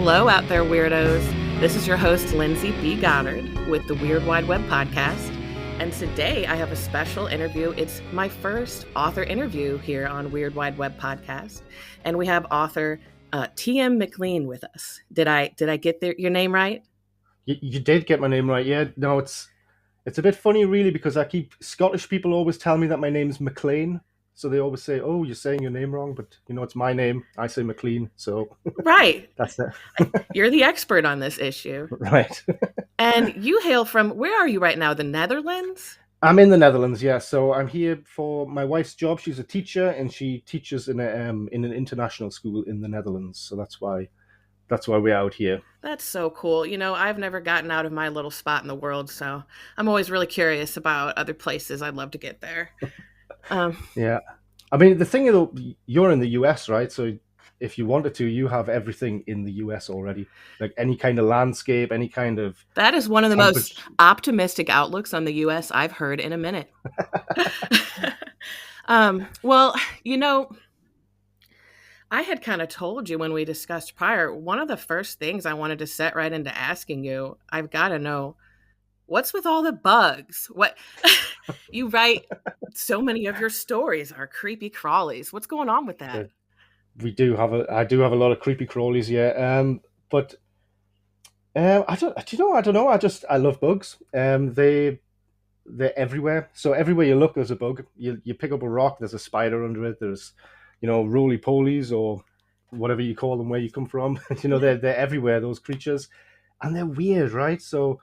Hello out there, weirdos. This is your host, Lindsey B. Goddard, with the Weird Wide Web podcast. And today I have a special interview. It's my first author interview here on Weird Wide Web podcast. And we have author T.M. McLean with us. Did I get your name right? You did get my name right, yeah. No, it's a bit funny, really, because Scottish people always tell me that my name's McLean. So they always say, "Oh, you're saying your name wrong," but it's my name. I say McLean, so right. That's it. You're the expert on this issue, right? And you hail from, where are you right now? The Netherlands? I'm in the Netherlands, yeah. So I'm here for my wife's job. She's a teacher, and she teaches in an international school in the Netherlands. So that's why we're out here. That's so cool. I've never gotten out of my little spot in the world, so I'm always really curious about other places. I'd love to get there. Yeah. I mean, the thing is, you're in the US, right? So if you wanted to, you have everything in the US already. Like any kind of landscape, any kind of... That is one of the most optimistic outlooks on the US I've heard in a minute. Well, I had kind of told you when we discussed prior, one of the first things I wanted to set right into asking you, I've got to know, what's with all the bugs? What you write so many of your stories are creepy crawlies. What's going on with that? I do have a lot of creepy crawlies, yeah. But I don't know. I love bugs. They're everywhere. So everywhere you look, there's a bug. You pick up a rock, there's a spider under it. There's, roly polies or whatever you call them where you come from. They're everywhere, those creatures, and they're weird, right? So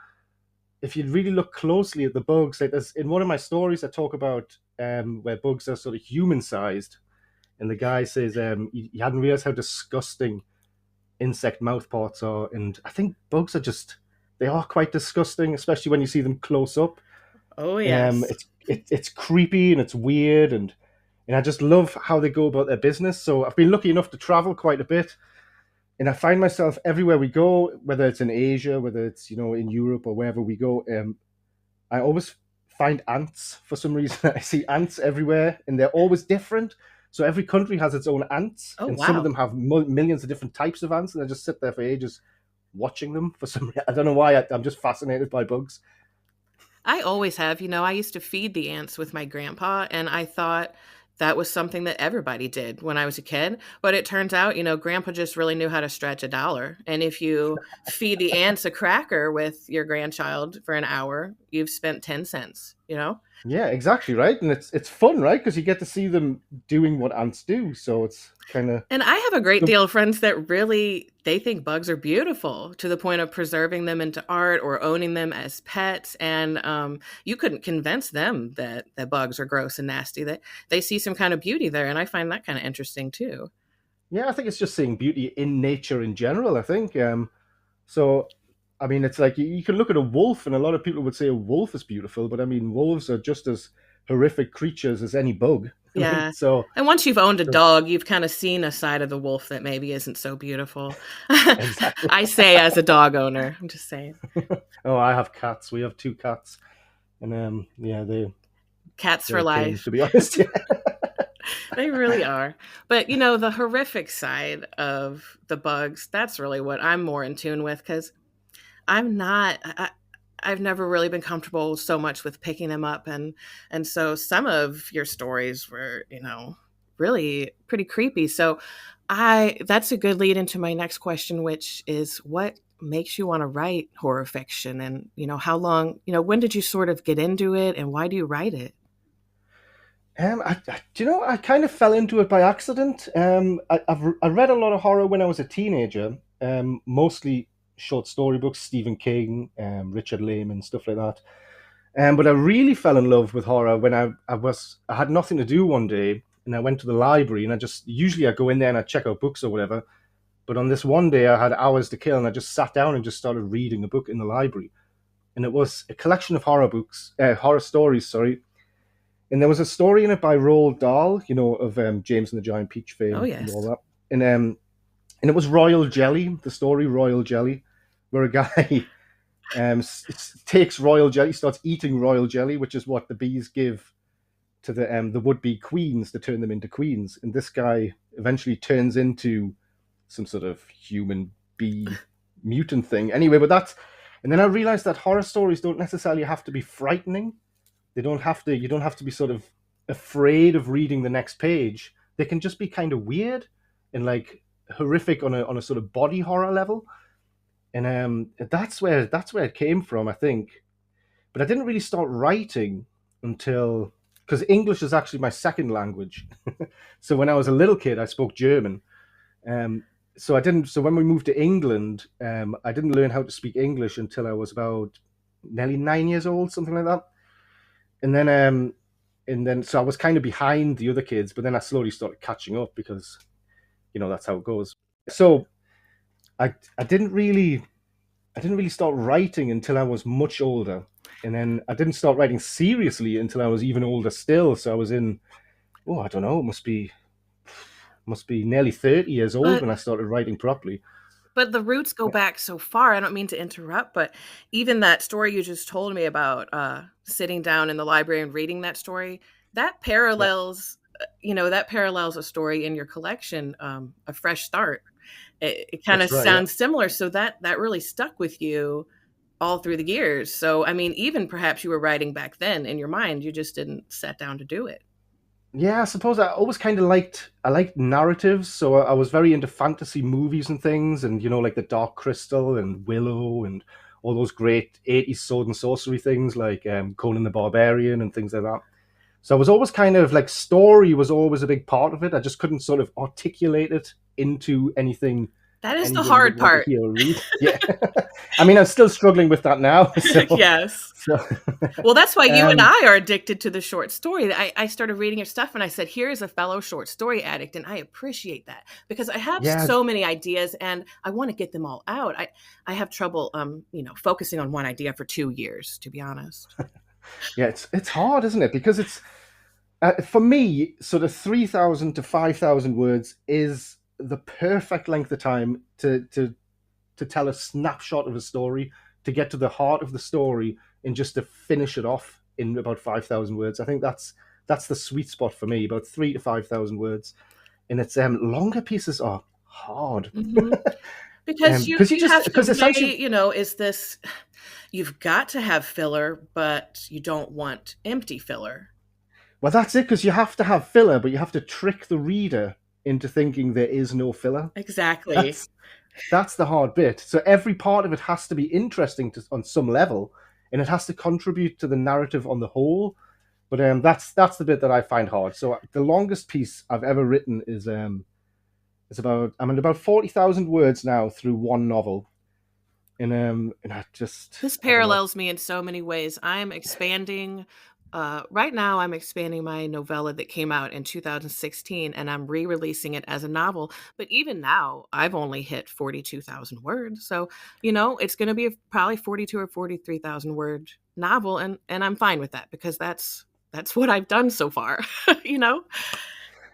if you really look closely at the bugs, like in one of my stories, I talk about where bugs are sort of human-sized, and the guy says he hadn't realized how disgusting insect mouthparts are, and I think bugs they are quite disgusting, especially when you see them close up. Oh yes, it's creepy and it's weird, and I just love how they go about their business. So I've been lucky enough to travel quite a bit. And I find myself everywhere we go, whether it's in Asia, whether it's, in Europe or wherever we go, I always find ants for some reason. I see ants everywhere, and they're always different. So every country has its own ants, and wow. Some of them have millions of different types of ants, and I just sit there for ages watching them for some reason. I don't know why, I'm just fascinated by bugs. I always have. I used to feed the ants with my grandpa, and I thought that was something that everybody did when I was a kid. But it turns out, grandpa just really knew how to stretch $1. And if you feed the ants a cracker with your grandchild for an hour, you've spent 10 cents, Yeah, exactly, right? And it's fun, right? Because you get to see them doing what ants do. So it's kind of... And I have a great deal of friends that really, they think bugs are beautiful to the point of preserving them into art or owning them as pets. And you couldn't convince them that bugs are gross and nasty. That they see some kind of beauty there. And I find that kind of interesting too. Yeah, I think it's just seeing beauty in nature in general, I think. So, I mean, it's like you can look at a wolf, and a lot of people would say a wolf is beautiful, but I mean, wolves are just as horrific creatures as any bug. Yeah. Right? So, and once you've owned a dog, you've kind of seen a side of the wolf that maybe isn't so beautiful. Exactly. I say as a dog owner, I'm just saying. Oh, I have cats. We have 2 cats, and they cats for life. To be honest, yeah. They really are. But, the horrific side of the bugs, that's really what I'm more in tune with, because I've never really been comfortable so much with picking them up. And so some of your stories were, really pretty creepy. So that's a good lead into my next question, which is what makes you want to write horror fiction? And, how long, when did you sort of get into it, and why do you write it? I kind of fell into it by accident. I read a lot of horror when I was a teenager, mostly short story books, Stephen King, Richard Lehman, stuff like that. But I really fell in love with horror when I had nothing to do one day, and I went to the library, and usually I go in there and I check out books or whatever. But on this one day, I had hours to kill, and I just sat down and just started reading a book in the library, and it was a collection of horror stories. Sorry. And there was a story in it by Roald Dahl, of James and the Giant Peach fame. Oh, yes. And all that. And it was Royal Jelly, the story Royal Jelly, where a guy takes royal jelly, starts eating royal jelly, which is what the bees give to the would-be queens to turn them into queens. And this guy eventually turns into some sort of human B mutant thing. Anyway, but that's, and then I realized that horror stories don't necessarily have to be frightening. They don't have to. You don't have to be sort of afraid of reading the next page. They can just be kind of weird and like horrific on a sort of body horror level. And that's where it came from, I think. But I didn't really start writing until, because English is actually my second language. So when I was a little kid, I spoke German. So I didn't. So when we moved to England, I didn't learn how to speak English until I was about nearly 9 years old, something like that. And then so I was kind of behind the other kids, but then I slowly started catching up because that's how it goes. So I didn't really start writing until I was much older, and then I didn't start writing seriously until I was even older still. So I was in, I don't know, it must be nearly 30 years old But when I started writing properly. But the roots go back so far. I don't mean to interrupt, but even that story you just told me about sitting down in the library and reading that story, that Yeah, parallels, that parallels a story in your collection, A Fresh Start. It kind of that's right. Yeah. sounds similar. So that really stuck with you all through the years. So, I mean, even perhaps you were writing back then in your mind, you just didn't sit down to do it. Yeah, I suppose I always kind of liked narratives, so I was very into fantasy movies and things, and like the Dark Crystal and Willow and all those great 80s sword and sorcery things like Conan the Barbarian and things like that. So I was always kind of like, story was always a big part of it. I just couldn't sort of articulate it into anything That is the anybody would hard want to part. hear or read. Yeah, I mean, I'm still struggling with that now. So, Yes. so Well, that's why you and um, I are addicted to the short story. I started reading your stuff and I said, here is a fellow short story addict. And I appreciate that because I have yeah, so many ideas and I want to get them all out. I have trouble, focusing on one idea for 2 years, to be honest. yeah, it's hard, isn't it? Because it's for me, sort of 3,000 to 5,000 words is the perfect length of time to tell a snapshot of a story, to get to the heart of the story, and just to finish it off in about 5,000 words. I think that's the sweet spot for me, about 3 to 5,000 words. And it's longer pieces are hard Hmm. Because because you have to because essentially, weigh, is this, you've got to have filler, but you don't want empty filler. well, that's it, because you have to have filler, but you have to trick the reader into thinking there is no filler. Exactly. That's That's the hard bit. So every part of it has to be interesting on some level, and it has to contribute to the narrative on the whole. But that's the bit that I find hard. So the longest piece I've ever written is about, I'm at about 40,000 words now through one novel, and This I don't know. parallels me in so many ways. I'm expanding. Right now, I'm expanding my novella that came out in 2016, and I'm re-releasing it as a novel. But even now, I've only hit 42,000 words. So, it's going to be probably 42 or 43,000 word novel, and I'm fine with that because that's what I've done so far. you know.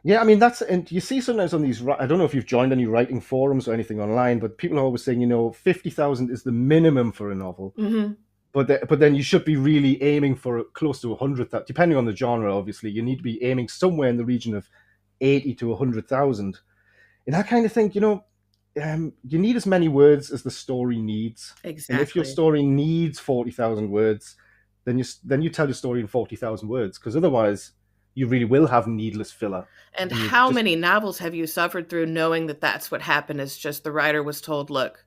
Yeah, I mean, and you see sometimes on these. I don't know if you've joined any writing forums or anything online, but people are always saying 50,000 is the minimum for a novel. Hmm. But then you should be really aiming for close to 100,000, depending on the genre. Obviously, you need to be aiming somewhere in the region of 80 to 100,000. And I kind of think, you need as many words as the story needs. And if your Exactly. story needs 40,000 words, then you tell your story in 40,000 words, because otherwise you really will have needless filler. And And you how just many novels have you suffered through knowing that that's what happened? Is just the writer was told, "Look,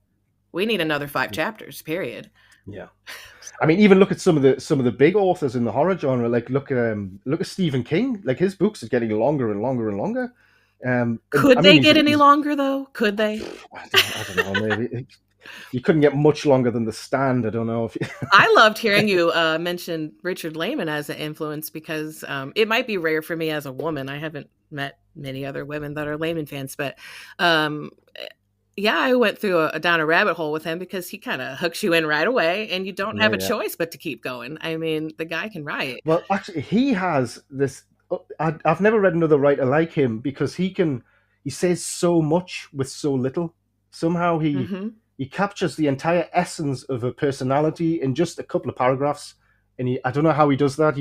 we need another 5 chapters." Period. Yeah. I mean, even look at some of the big authors in the horror genre. Like look at Stephen King. Like his books are getting longer and longer and longer. And I Could mean, they he's get any he's longer though? Could they? I don't know. Maybe you couldn't get much longer than The Stand. I don't know if I loved hearing you mention Richard Lehman as an influence because it might be rare for me as a woman. I haven't met many other women that are Lehman fans, but um, yeah, I went through down a rabbit hole with him because he kind of hooks you in right away, and you don't yeah, have a yeah. choice but to keep going. I mean, the guy can write. Well, actually, he has this. I've never read another writer like him, because he says so much with so little. Somehow Hmm. he captures the entire essence of a personality in just a couple of paragraphs, and I don't know how he does that.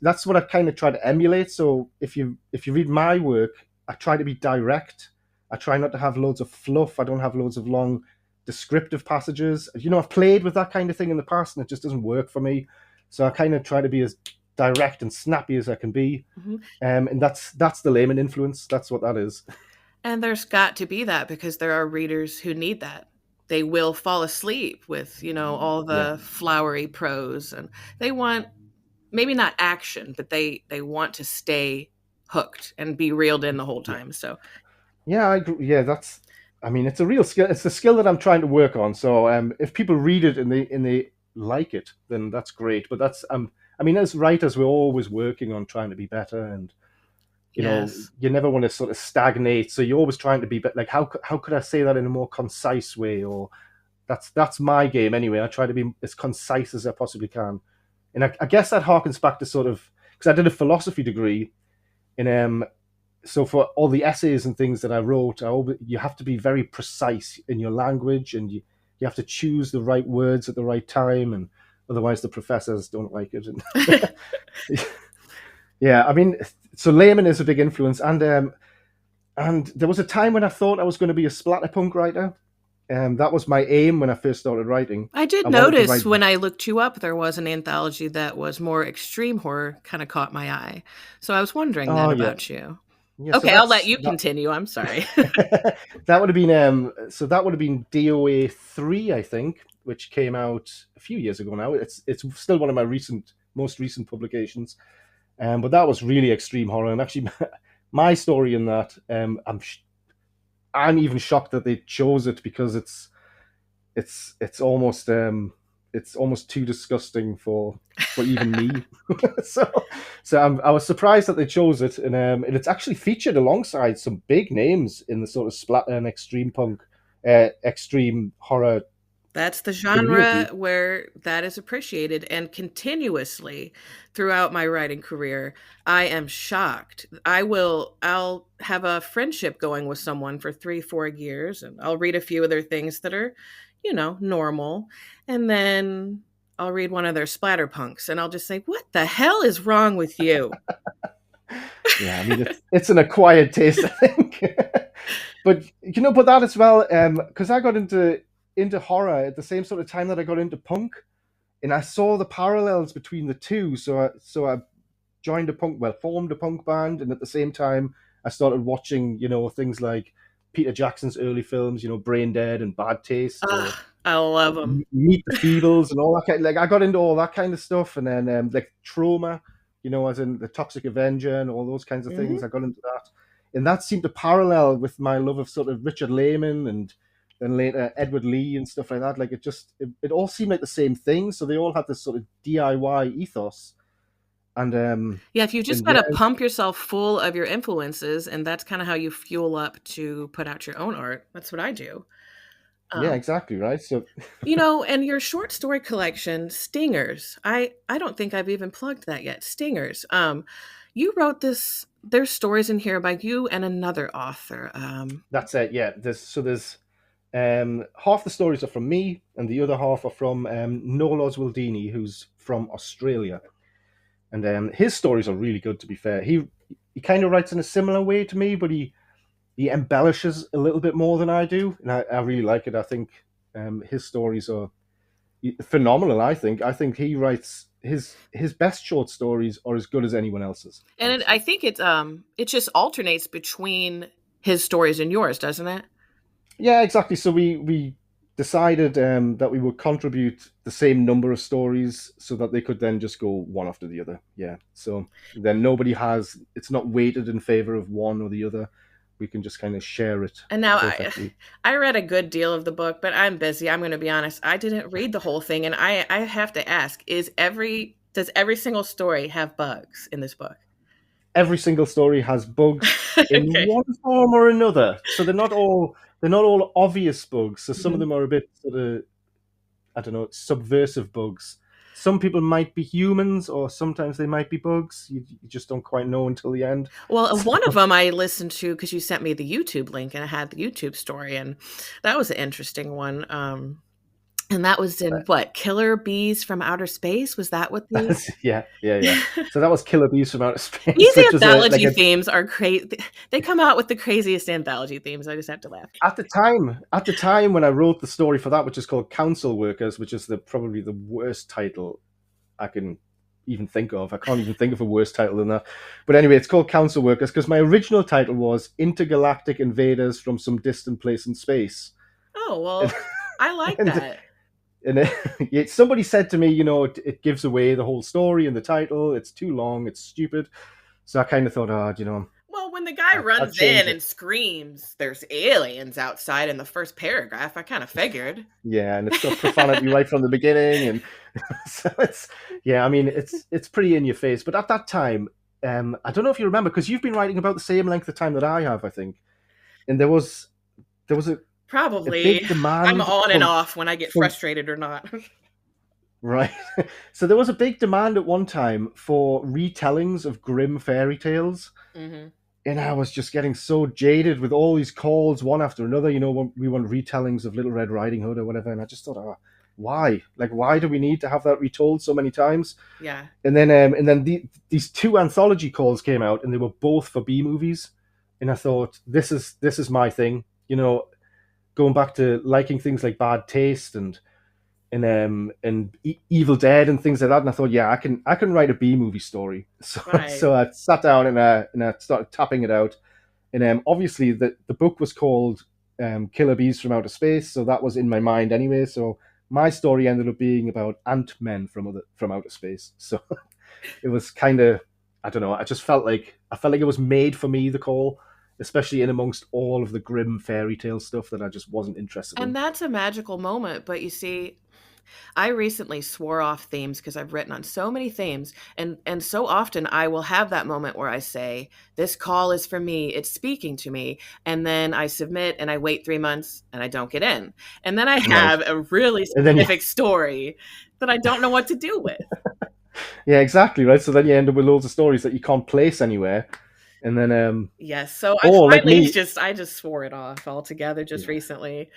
That's what I kind of try to emulate. So if you read my work, I try to be direct. I try not to have loads of fluff. I don't have loads of long descriptive passages. I've played with that kind of thing in the past, and it just doesn't work for me. So I kind of try to be as direct and snappy as I can be, Mhm. and that's the layman influence. That's what that is. And there's got to be that because there are readers who need that. They will fall asleep with, all Yeah, the flowery prose, and they want maybe not action, but they want to stay hooked and be reeled in the whole yeah, time. So, yeah. I agree. Yeah, that's. I mean, it's a real skill. It's a skill that I'm trying to work on. So, if people read it and they like it, then that's great. But that's I mean, as writers, we're always working on trying to be better, and yes. you never want to sort of stagnate. So you're always trying to be like, how could I say that in a more concise way? Or that's my game anyway. I try to be as concise as I possibly can, and I guess that harkens back to sort of because I did a philosophy degree in so for all the essays and things that I wrote, you have to be very precise in your language, and you have to choose the right words at the right time, and otherwise the professors don't like it. And yeah, I mean, so layman is a big influence, and there was a time when I thought I was going to be a splatterpunk writer. That was my aim when I first started writing. I did I wanted to notice write. when I looked you up, there was an anthology that was more extreme horror, kind of caught my eye. So I was wondering that Oh yeah, about you. yeah. So Okay, I'll let that's you that. continue. I'm sorry. That would have been that would have been DOA 3, I think, which came out a few years ago now. It's still one of my most recent publications. But that was really extreme horror, and actually, my story in that, I'm even shocked that they chose it because it's it's almost um it's almost too disgusting for even me. so I was surprised that they chose it, and it's actually featured alongside some big names in the sort of splatter and extreme punk, extreme horror That's the genre community. where that is appreciated, and continuously throughout my writing career, I am shocked. I'll have a friendship going with someone for 3, 4 years, and I'll read a few of their things that are, normal. And then I'll read one of their splatterpunks and I'll just say, "What the hell is wrong with you?" Yeah, I mean it's an acquired taste, I think. But but that as well, because I got into horror at the same sort of time that I got into punk, and I saw the parallels between the two. So I joined formed a punk band, and at the same time, I started watching, things like Peter Jackson's early films, Brain Dead and Bad Taste, or Ugh, I love them. Meet the Feebles and all that kind. Like I got into all that kind of stuff, and then like Trauma, as in the Toxic Avenger and all those kinds of things. I got into that, and that seemed to parallel with my love of sort of Richard Lehman and then later Edward Lee and stuff like that. Like it all seemed like the same thing. So they all had this sort of DIY ethos, and Yeah, if you just and yeah, gotta pump yourself full of your influences, and that's kinda how you fuel up to put out your own art. That's what I do. yeah, Um, exactly right. So and your short story collection, Stingers, I don't think I've even plugged that yet. Stingers. You wrote this there's stories in here by you and another author. that's it. Yeah, there's half the stories are from me, and the other half are from Noel Oswaldini, who's from Australia. And his stories are really good. To be fair, he kind of writes in a similar way to me, but he embellishes a little bit more than I do, and I really like it. I think his stories are phenomenal. I think he writes his best short stories are as good as anyone else's. I And would I say. think it just alternates between his stories and yours, doesn't it? Yeah, exactly. So we decided that we would contribute the same number of stories so that they could then just go one after the other. Yeah. So then it's not weighted in favor of one or the other. We can just kind of share it And now I perfectly. I read a good deal of the book, but I'm busy. I'm going to be honest. I didn't read the whole thing, and I have to ask, does every single story have bugs in this book? Every single story has bugs in Okay. one form or another. So they're not all obvious bugs. So some of Mhm. them are a bit sort of, I don't know, subversive bugs. Some people might be humans, or sometimes they might be bugs. You just don't quite know until the end. Well, So one of them I listened to because you sent me the YouTube link and I had the YouTube story, and that was an interesting one. And that was in what? Killer Bees from Outer Space? Was that what the Yeah, yeah, yeah. So that was Killer Bees from Outer Space, These which was a like anthology a themes are crazy. They come out with the craziest anthology themes. I just have to laugh. at the time when I wrote the story for that, which is called Council Workers, which is the probably the worst title I can even think of. I can't even think of a worse title than that. But anyway, it's called Council Workers because my original title was Intergalactic Invaders from Some Distant Place in Space. Oh, And, well, I like and, that. somebody said to me, it gives away the whole story in the title. It's too long. It's stupid. So I kind of thought, Well, when the guy I'll runs in change it. and screams, there's aliens outside in the first paragraph, I kind of figured. Yeah, and it's got profanity right from the beginning, and so I mean, it's pretty in your face. But at that time, I don't know if you remember because you've been writing about the same length of time that I have, I think, and there was a Probably. big I'm demand on and from off when I get from frustrated or not. right. So there was a big demand at one time for retellings of grim fairy tales, Hmm. and I was just getting so jaded with all these calls one after another. When we want retellings of Little Red Riding Hood or whatever, and I just thought, why? Like, why do we need to have that retold so many times? Yeah. And then these two anthology calls came out, and they were both for B movies, and I thought, this is my thing. Going back to liking things like Bad Taste and Evil Dead and things like that. And I thought, yeah, I can write a B movie story. So Right. so I sat down and I started tapping it out. And obviously the book was called Killer Bees from Outer Space, so that was in my mind anyway. So my story ended up being about ant men from outer space. So it was kind of, I don't know. I felt like it was made for me, the call, especially in amongst all of the grim fairy tale stuff that I just wasn't interested And in. that's a magical moment. But you see, I recently swore off themes because I've written on so many themes, and so often I will have that moment where I say, "This call is for me. It's speaking to me," and then I submit and I wait 3 months and I don't get in, and then I Right. have a really And then specific story that I don't know what to do with. yeah, exactly, right. So then you end up with loads of stories that you can't place anywhere, and then Yes, so I or like finally me, just I just swore it off altogether just yeah, recently.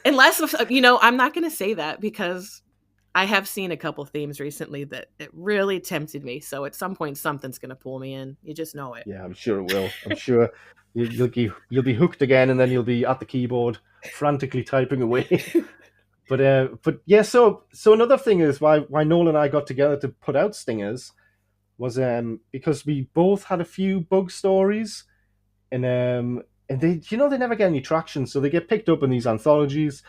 Unless I'm not going to say that because I have seen a couple themes recently that it really tempted me. So at some point, something's going to pull me in. You just know it. yeah, I'm sure it will. I'm sure you'll be hooked again, and then you'll be at the keyboard frantically typing away. But yeah, so another thing is why Noel and I got together to put out Stingers was because we both had a few bug stories, and they never get any traction, so they get picked up in these anthologies,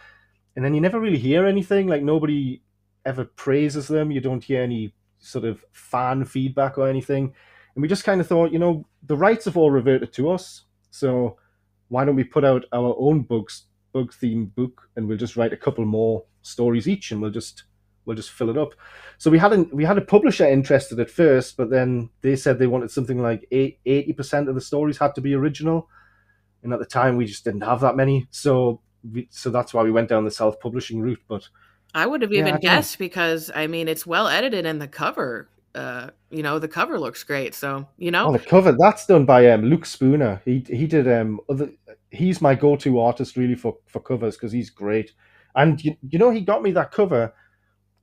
and then you never really hear anything. Like, nobody ever praises them. You don't hear any sort of fan feedback or anything. And we just kind of thought, the rights have all reverted to us, so why don't we put out our own bug themed book, and we'll just write a couple more stories each, and we'll just fill it up. So we had a publisher interested at first, but then they said they wanted something like 80% of the stories had to be original, and at the time we just didn't have that many. So that's why we went down the self publishing route. But I would have yeah, even I don't know. guessed because I mean it's well edited and the cover, the cover looks great. So Oh, the cover that's done by Luke Spooner. He did other. He's my go-to artist really for covers because he's great. And he got me that cover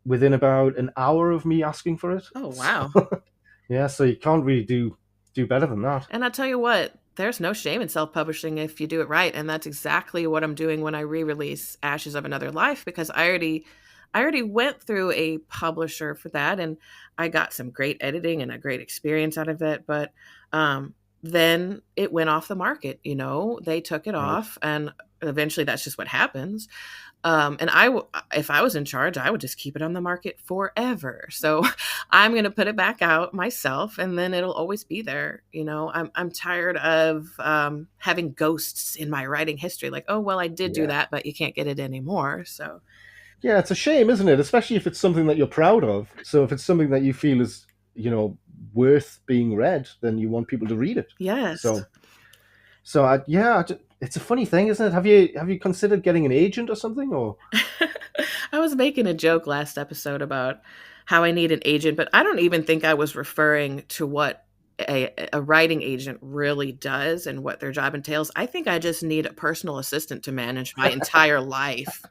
within about an hour of me asking for it. oh So wow. yeah, so you can't really do better than that. And I tell you what, there's no shame in self-publishing if you do it right, and that's exactly what I'm doing when I re-release Ashes of Another Life because I already went through a publisher for that and I got some great editing and a great experience out of it, but then it went off the market, they took it Right. off and eventually that's just what happens. And if I was in charge, I would just keep it on the market forever. So I'm going to put it back out myself, and then it'll always be there. I'm tired of having ghosts in my writing history. Like, oh well, I did do Yeah. that, but you can't get it anymore. So Yeah, it's a shame, isn't it? Especially if it's something that you're proud of. So if it's something that you feel is, you know, worth being read, then you want people to read it. yes. So, it's a funny thing, isn't it? Have you considered getting an agent or something? Or I was making a joke last episode about how I need an agent, but I don't even think I was referring to what a writing agent really does and what their job entails. I think I just need a personal assistant to manage my entire life.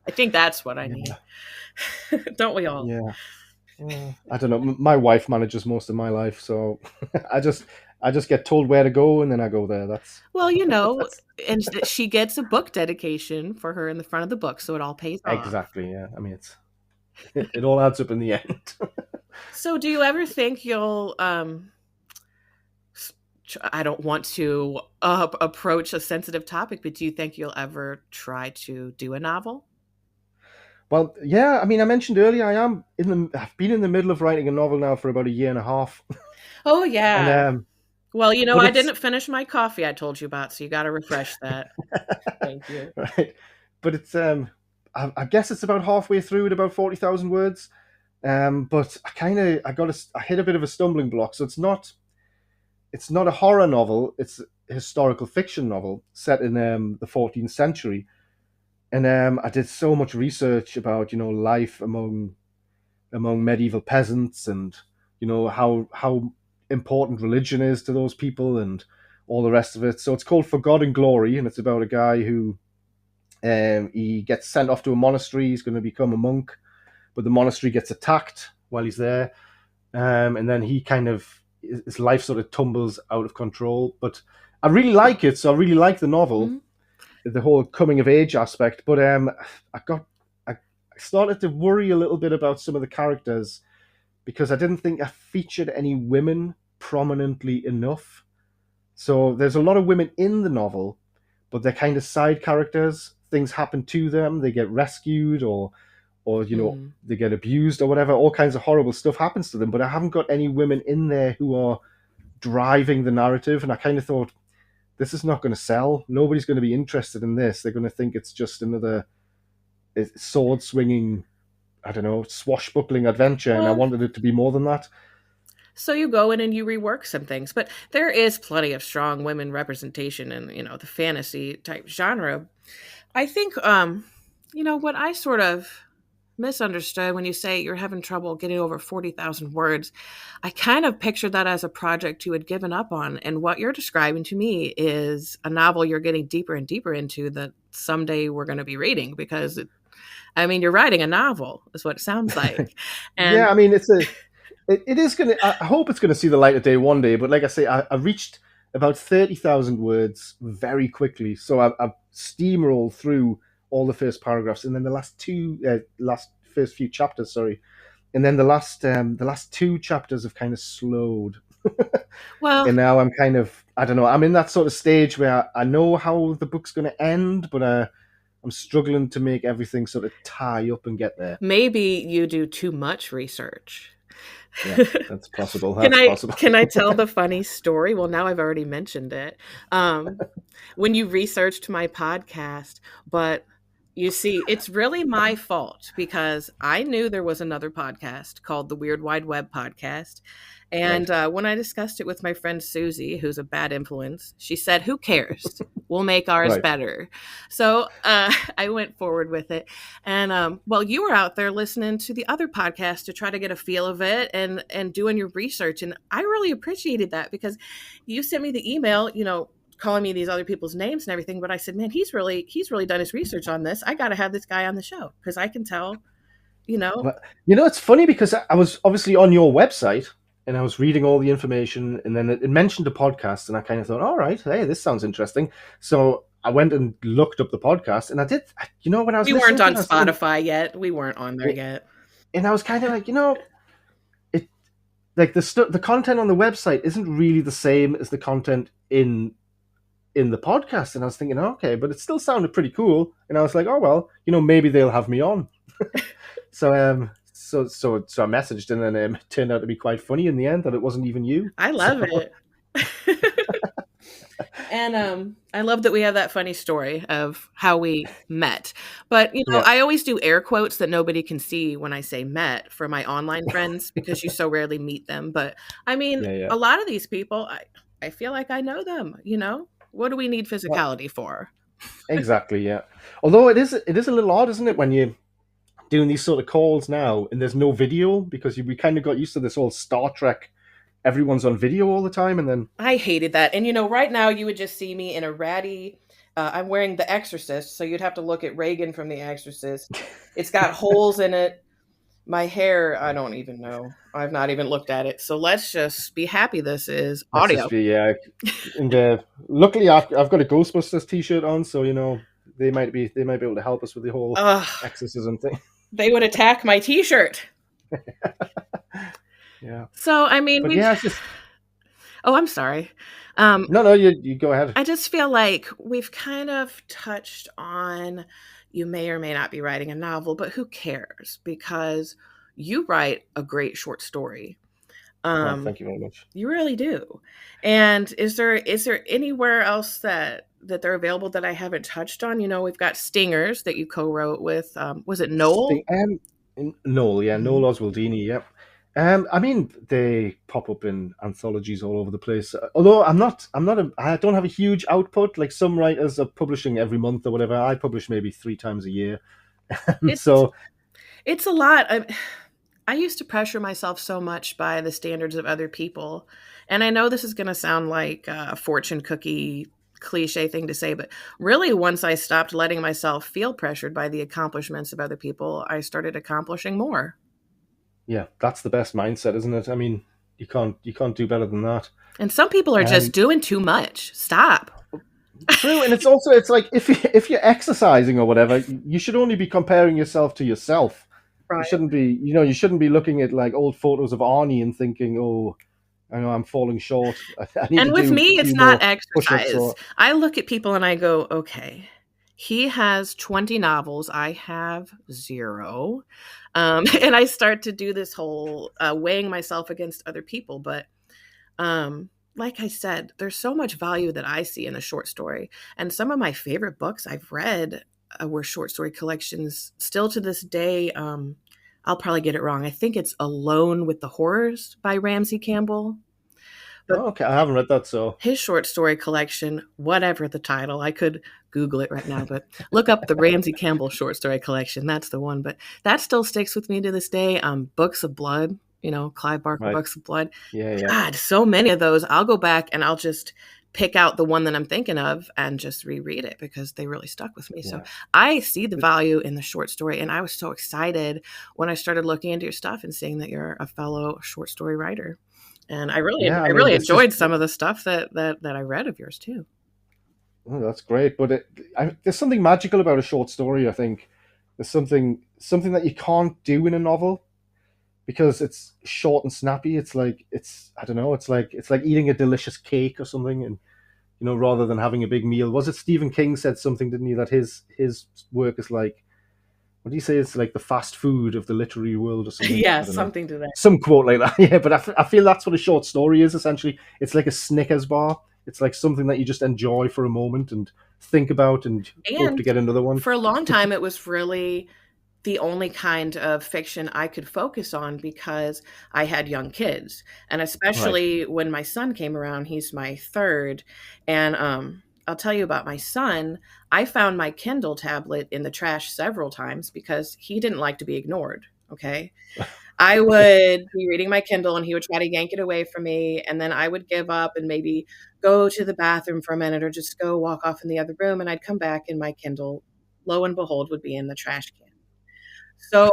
I think that's what I need. Yeah, Don't we all? yeah. I don't know. My wife manages most of my life, so I just I just get told where to go, and then I go there. That's Well, that's and she gets a book dedication for her in the front of the book, so it all pays off. exactly, yeah. I mean, it all adds up in the end. So, do you ever think you'll I don't want to approach a sensitive topic, but do you think you'll ever try to do a novel? Well, yeah. I mean, I mentioned earlier, I've been in the middle of writing a novel now for about a year and a half, Oh and yeah. Well, but I it's didn't finish my coffee I told you about, so you got to refresh that. Thank you. right, but it's I guess it's about halfway through at about 40,000 words. But I hit a bit of a stumbling block. So it's not a horror novel. It's a historical fiction novel set in the 14th century. And I did so much research about life among medieval peasants, and how important religion is to those people, and all the rest of it. So it's called For God and Glory, and it's about a guy who he gets sent off to a monastery. He's going to become a monk, but the monastery gets attacked while he's there, and then he kind of his life sort of tumbles out of control. But I really like it, so I really like the novel, Mhm. the whole coming of age aspect. But I got I started to worry a little bit about some of the characters, because I didn't think I featured any women prominently enough. So there's a lot of women in the novel, but they're kind of side characters. Things happen to them, they get rescued, or Mm. they get abused or whatever. All kinds of horrible stuff happens to them, but I haven't got any women in there who are driving the narrative. And I kind of thought, this is not going to sell. Nobody's going to be interested in this. They're going to think it's just another sword swinging, I don't know, swashbuckling adventure. And I Well, wanted it to be more than that. so you go in and you rework some things, but there is plenty of strong women representation in, the fantasy type genre. I think what I sort of misunderstood when you say you're having trouble getting over 40,000 words, I kind of pictured that as a project you had given up on, and what you're describing to me is a novel you're getting deeper and deeper into that someday we're going to be reading, because you're writing a novel is what it sounds like. Yeah, And I mean, it is going to, I hope it's going to see the light of day one day. But like I say, I reached about 30,000 words very quickly. So I've steamrolled through all the first paragraphs, and then last first few chapters, sorry. And then the last two chapters have kind of slowed. well, And now I'm kind of, I don't know, I'm in that sort of stage where I know how the book's going to end, but I'm struggling to make everything sort of tie up and get there. maybe you do too much research. Yeah, that's possible. Can That's I possible. can I tell the funny story? Well, now I've already mentioned it. Um, when you researched my podcast, but you see, it's really my fault because I knew there was another podcast called the Weird Wide Web Podcast. Right, And when I discussed it with my friend Susie, who's a bad influence, she said, "Who cares? We'll make ours right. better." So I went forward with it. And well, you were out there listening to the other podcast to try to get a feel of it and doing your research. And I really appreciated that because you sent me the email, calling me these other people's names and everything. But I said, man, he's really done his research on this. I got to have this guy on the show because I can tell, you know, But it's funny because I was obviously on your website and I was reading all the information, and then it mentioned a podcast, and I kind of thought, all right, hey, this sounds interesting. So I went and looked up the podcast, and I did, when I was we listening weren't to on it, I was thinking, Spotify yet. We weren't on there yet. and I was kind of like, it like the content on the website isn't really the same as the content in the podcast. And I was thinking, okay, but it still sounded pretty cool. And I was like, oh well, maybe they'll have me on. So I messaged, and then it turned out to be quite funny in the end that it wasn't even you. I So love it. And I love that we have that funny story of how we met. But yeah, I always do air quotes that nobody can see when I say met for my online friends because you so rarely meet them. But yeah. a lot of these people, I feel like I know them. What do we need Well, physicality for? exactly, yeah. Although it is a little odd, isn't it, when you're doing these sort of calls now and there's no video, because we kind of got used to this whole Star Trek. Everyone's on video all the time, and then I hated that. And right now you would just see me in a ratty I'm wearing The Exorcist, so you'd have to look at Reagan from The Exorcist. It's got holes in it. My hair, I don't even know. I've not even looked at it. So let's just be happy this is Let's just audio. be and luckily I've got a Ghostbusters T-shirt on, so they might be able to help us with the whole Ugh, exorcism thing. they would attack my T-shirt. Yeah, So I mean, but we've. yeah, it's just Oh, I'm sorry. Um, no, you go ahead. I just feel like we've kind of touched on you may or may not be writing a novel, but who cares? Because you write a great short story. Oh, Um, thank you very much. you really do. And is there anywhere else that they're available that I haven't touched on? You know, we've got Stingers that you co-wrote with. Was it Noel? Noel, yeah, Mhm. Noel Oswaldini, yep. I mean, they pop up in anthologies all over the place. Although I don't have a huge output like some writers are publishing every month or whatever. I publish maybe 3 times a year, It's so it's a lot. I used to pressure myself so much by the standards of other people. And I know this is going to sound like a fortune cookie cliche thing to say, but really, once I stopped letting myself feel pressured by the accomplishments of other people, I started accomplishing more. yeah, that's the best mindset, isn't it? I mean, you can't do better than that. And some people are just Um, doing too much. Stop. True, and it's like if you're exercising or whatever, you should only be comparing yourself to yourself. You Right. shouldn't be, you shouldn't be looking at like old photos of Arnie and thinking, "Oh, I know I'm falling short. I need to And with do me, it's do not more push-ups." exercise. Or I look at people and I go, okay, he has 20 novels. I have zero. And I start to do this whole weighing myself against other people. But like I said, there's so much value that I see in a short story. And some of my favorite books I've read were short story collections. Still to this day, I'll probably get it wrong. I think it's Alone with the Horrors by Ramsey Campbell. But oh, okay, I haven't read that, so his short story collection, whatever the title, I could Google it right now, but look up the Ramsey Campbell short story collection. That's the one. But that still sticks with me to this day. Books of Blood, Clive Barker right, Books of Blood. yeah, yeah, God, so many of those. I'll go back and I'll just pick out the one that I'm thinking of and just reread it because they really stuck with me. So yeah, I see the value in the short story. And I was so excited when I started looking into your stuff and seeing that you're a fellow short story writer. And I really, yeah. I I mean, really it's just enjoyed some of the stuff that I read of yours too. oh, that's great. But there's something magical about a short story. I think there's something that you can't do in a novel because it's short and snappy. It's I don't know. It's like eating a delicious cake or something, and rather than having a big meal. Was it Stephen King said something, didn't he, that his work is like, what do you say? It's like the fast food of the literary world or something. Yeah, I don't know. something to that. Some quote like that. Yeah, but I feel that's what a short story is essentially. It's like a Snickers bar. It's like something that you just enjoy for a moment and think about and hope to And get another one. for a long time, it was really the only kind of fiction I could focus on because I had young kids. And Right. especially when my son came around, he's my third. And I'll tell you about my son. I found my Kindle tablet in the trash several times because he didn't like to be ignored. Okay. I would be reading my Kindle and he would try to yank it away from me. And then I would give up and maybe go to the bathroom for a minute or just go walk off in the other room. And I'd come back and my Kindle, lo and behold, would be in the trash can. So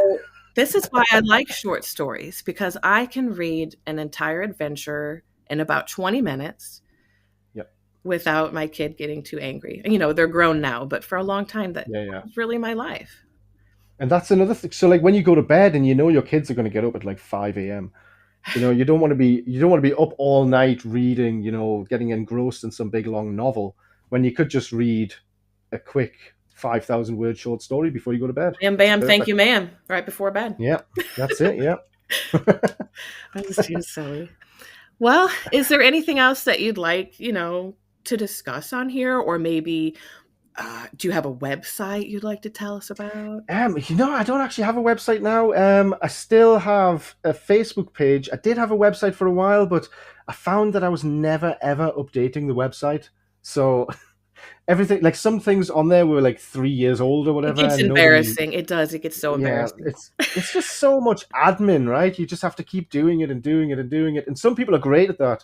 this is why I like short stories because I can read an entire adventure in about 20 minutes Yeah. without my kid getting too angry. They're grown now, but for a long time that Yeah. Yeah. was really my life. And that's another thing. So like when you go to bed and your kids are going to get up at like 5 a.m. You don't want to be up all night reading, getting engrossed in some big long novel when you could just read a quick 5,000 word short story before you go to bed. Bam, It's bam, thank you, perfect. ma'am, right before bed. Yeah, that's it. Yeah. That was too silly. Well, is there anything else that you'd like, to discuss on here? Or maybe do you have a website you'd like to tell us about? I don't actually have a website now. I still have a Facebook page. I did have a website for a while, but I found that I was never ever updating the website. So everything, like some things on there were like 3 years old or It whatever, gets and nobody. embarrassing. It does. It gets so Yeah, embarrassing. it's just so much admin, right? You just have to keep doing it and doing it and doing it. And some people are great at that.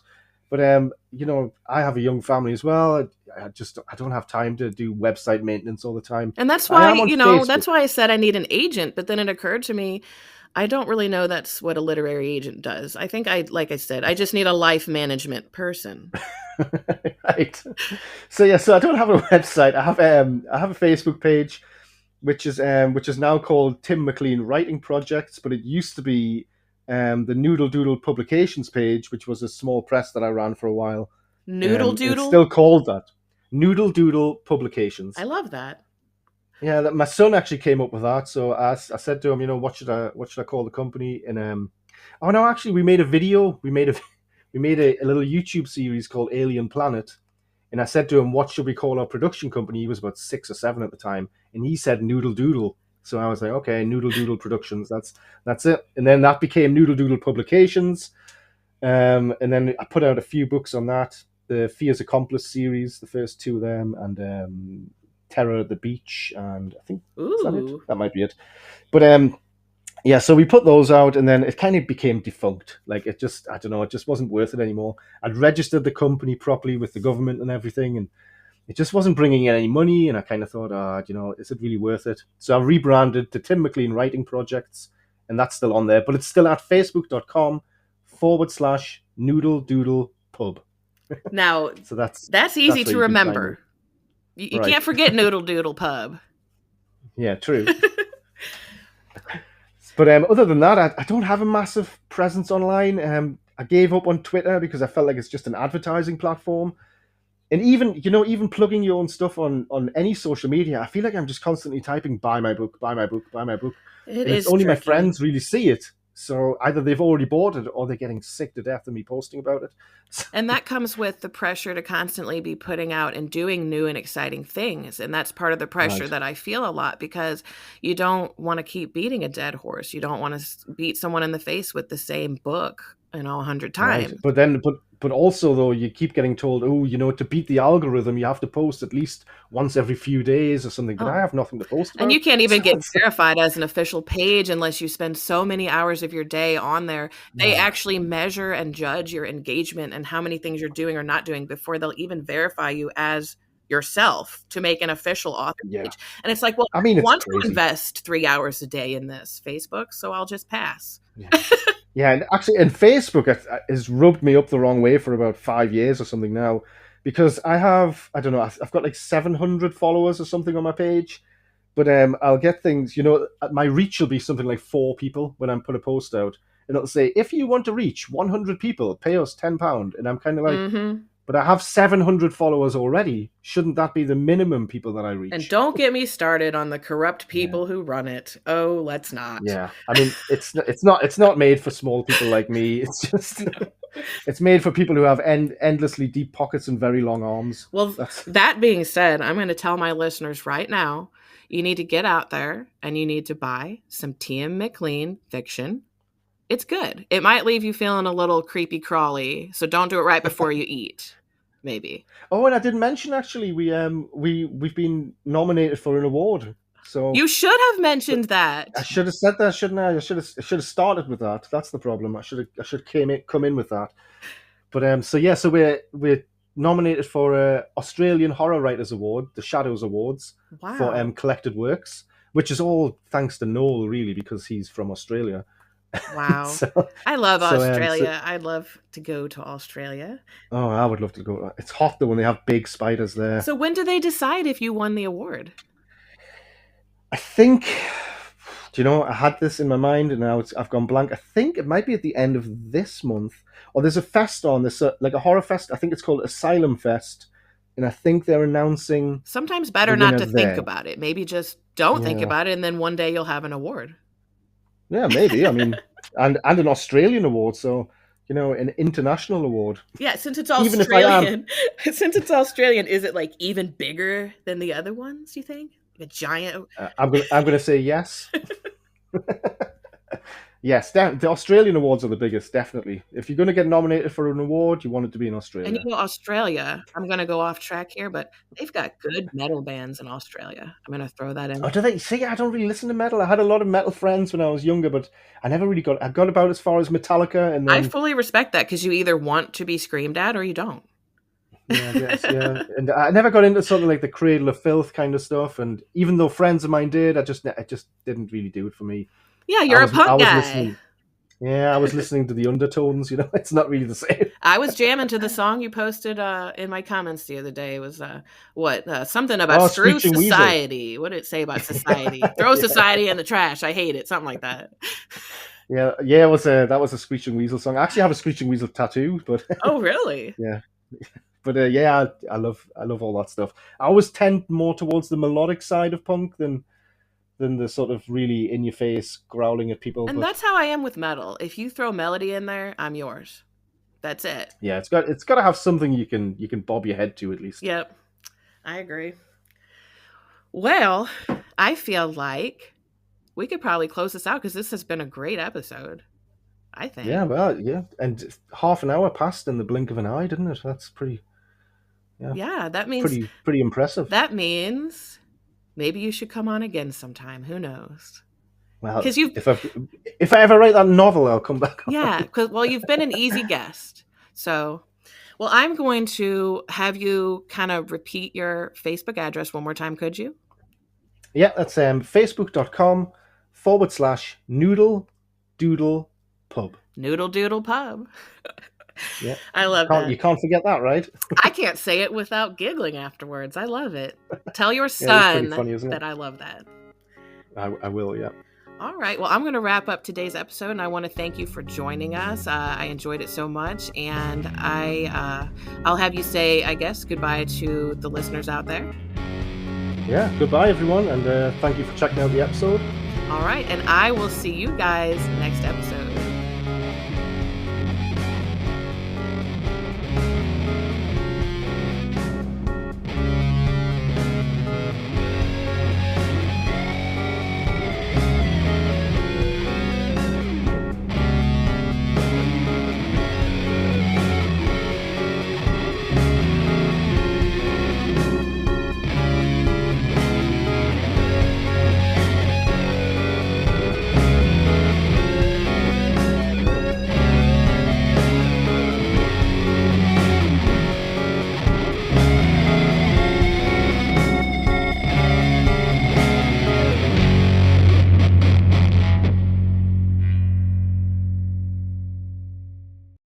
But I have a young family as well. I don't have time to do website maintenance all the time. And that's I why, am on Facebook. that's why I said I need an agent. But then it occurred to me, I don't really know that's what a literary agent does. I think like I said, I just need a life management person. Right. So yeah, so I don't have a website. I have a Facebook page, which is now called Tim McLean Writing Projects, but it used to be the Noodle Doodle Publications page, which was a small press that I ran for a while. Noodle And it's doodle? still called that. Noodle Doodle I Publications. love that. Yeah, my son actually came up with that. So I said to him, what should I call the company? And oh no, actually, we made a video. We made a little YouTube series called Alien Planet. And I said to him, what should we call our production company? He was about 6 or 7 at the time, and he said Noodle Doodle. So I was like, okay, Noodle Doodle Productions. That's it. And then that became Noodle Doodle Publications. And then I put out a few books on that. The Fear's Accomplice series, the first two of them, and Terror at the Beach, and I think, is that it? Ooh. That might be it. But yeah, so we put those out, and then it kind of became defunct. Like I don't know, it just wasn't worth it anymore. I'd registered the company properly with the government and everything, and it just wasn't bringing in any money. And I kind of thought, is it really worth it? So I rebranded to Tim McLean Writing Projects, and that's still on there, but it's still at facebook.com/Noodle Doodle Pub. Now, So that's that's easy that's where to you can find me. remember. You Right. can't forget Noodle Doodle Pub. Yeah, true. But other than that, I don't have a massive presence online. I gave up on Twitter because I felt like it's just an advertising platform. And even plugging your own stuff on any social media, I feel like I'm just constantly typing buy my book, buy my book, buy my book, It and it's is only my tricky. friends really see it. So either they've already bought it or they're getting sick to death of me posting about it. And that comes with the pressure to constantly be putting out and doing new and exciting things. And that's part of the pressure Right, that I feel a lot because you don't want to keep beating a dead horse. You don't want to beat someone in the face with the same book, 100 right. times. But also though, you keep getting told, oh, to beat the algorithm, you have to post at least once every few days or something. But I Oh, have nothing to post and about. you can't even So get it's, verified as an official page unless you spend so many hours of your day on there. They yeah, actually measure and judge your engagement and how many things you're doing or not doing before they'll even verify you as yourself to make an official author yeah. page. And it's like, well, I I mean, don't it's want to crazy. invest 3 hours a day in this Facebook, so I'll just pass. Yeah. Yeah, and actually, and Facebook has rubbed me up the wrong way for about 5 years or something now, because I don't know, I've got like 700 followers or something on my page, but I'll get things, my reach will be something like 4 people when I'm put a post out, and it'll say, if you want to reach 100 people, pay us £10, and I'm kind of like, Hmm. but I have 700 followers already. Shouldn't that be the minimum people that I And reach? don't get me started on the corrupt Yeah. people who run it. Oh, let's not. Yeah, I mean, it's not made for small people like me. It's just No. it's made for people who have endlessly deep pockets and very long arms. Well, That's that being said, I'm going to tell my listeners right now you need to get out there and you need to buy some T.M. McLean fiction. It's good. It might leave you feeling a little creepy crawly, so don't do it right before you eat. Maybe. oh, and I didn't mention actually we've been nominated for an award. So You should have mentioned I that. should have said that, shouldn't I? I should have started with that. That's the problem. I should come in with that. But so yeah, so we're nominated for a Australian Horror Writers Award, the Shadows Awards, for Wow. collected works, which is all thanks to Noel really because he's from Australia. Wow. so I love so Australia. I'd love to go to Australia. oh, I would love to go. It's hot though when they have big spiders there. So when do they decide if you won the award? I think. Do you know? I had this in my mind, and now I've gone blank. I think it might be at the end of this month, or there's a fest on. There's like a horror fest. I think it's called Asylum Fest, and I think they're announcing Sometimes the better not winner to think there. about it. Maybe just don't think Yeah, about it and then one day you'll have an award. yeah, maybe. I mean, and an Australian award, so an international award. Yeah, since it's Even if I am, Australian, since it's Australian, is it like even bigger than the other ones, you think? Like a giant. I'm gonna say yes. Yes, the Australian awards are the biggest, definitely. If you're going to get nominated for an award, you want it to be in And Australia. Australia, I'm gonna go off track here, but they've got good metal bands in Australia. I'm gonna throw that Oh, in. do they? See, I don't really listen to metal. I had a lot of metal friends when I was younger, but I never really got. I got about as far as Metallica, and I then fully respect that because you either want to be screamed at or you don't. yeah, I guess yeah, and I never got into something like the Cradle of Filth kind of stuff. And even though friends of mine did, I just didn't really do it for me. Yeah, I you're a was I punk was guy. listening. Yeah, I was listening to the undertones. It's not really the same. I was jamming to the song you posted in my comments the other day. It was something about Oh, screw Screeching Weasel. society. What did it say about society? Throw society in the trash. I hate it. Something like that. Yeah, yeah. It was that was a Screeching Weasel song. I actually have a Screeching Weasel tattoo, but Oh, really? yeah. But yeah, I love all that stuff. I always tend more towards the melodic side of punk than the sort of really in your face growling at people. And But that's how I am with metal. If you throw melody in there, I'm yours. That's it. yeah, it's got to have something you can bob your head to at least. Yep. I agree. Well, I feel like we could probably close this out because this has been a great episode. I think. Yeah, well, yeah, and half an hour passed in the blink of an eye, didn't it? That's yeah, Yeah, pretty impressive. that means maybe you should come on again sometime. Who knows? Well, Because you've if I ever write that novel, I'll come back Yeah, on. because you've been an easy guest. So, well, I'm going to have you kind of repeat your Facebook address one more time. Could you? Yeah, that's facebook.com/noodle doodle pub. Noodle Doodle Pub. Yeah, I love you that. can't forget that, right? I can't say it without giggling afterwards. I love it. Tell your Yeah, it's pretty son funny, isn't it? that I love that. I will, yeah. All right. Well, I'm going to wrap up today's episode, and I want to thank you for joining us. I enjoyed it so much, and I'll have you say, I guess, goodbye to the listeners out there. Yeah, goodbye, everyone, and thank you for checking out the episode. All right, and I will see you guys next episode.